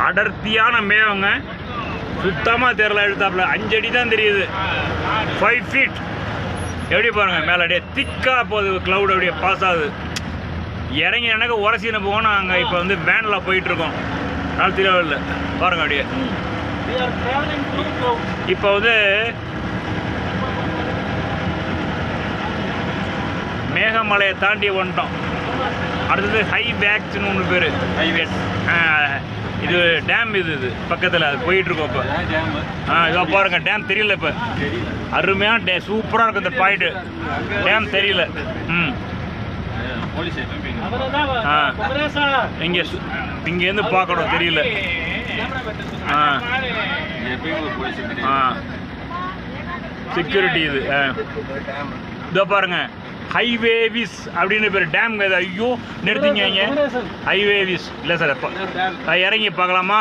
அடர்த்தியான மேகங்க, சுத்தமாக தெரியல. எடுத்தாப்புல 5 அடி தான் தெரியுது, 5 feet. எப்படி பாருங்கள், மேலே அப்படியே திக்காக போகுது, க்ளவுட் அப்படியே பாஸ் ஆகுது. இறங்கி எனக்கு உரசின்னு போகணும். நாங்கள் இப்போ வந்து வேனில் போயிட்டுருக்கோம், நாள் தெரியவில்லை பாருங்கள். அப்படியே இப்போ வந்து மேகமலையை தாண்டி வந்துட்டோம். அடுத்தது ஹை வேக்ஸ்னு ஒன்று பேர், ஹைவேட். இது டேம், இது பக்கத்தில் அது போயிட்டுருக்கோம் இப்போ. இதோ பாருங்க, டேம் தெரியல இப்போ. அருமையான டே, சூப்பராக இருக்கும் இந்த பாயிண்ட்டு. டேம் தெரியல. இங்கேருந்து பார்க்கணும், தெரியல. செக்யூரிட்டி இது. இதோ பாருங்க, ஹைவேவிஸ் அப்படின்னு பேர் டேம். ஐயோ நிறுத்திங்க, இங்கே ஹைவேவிஸ் இல்லை சார். இறங்கி பார்க்கலாமா?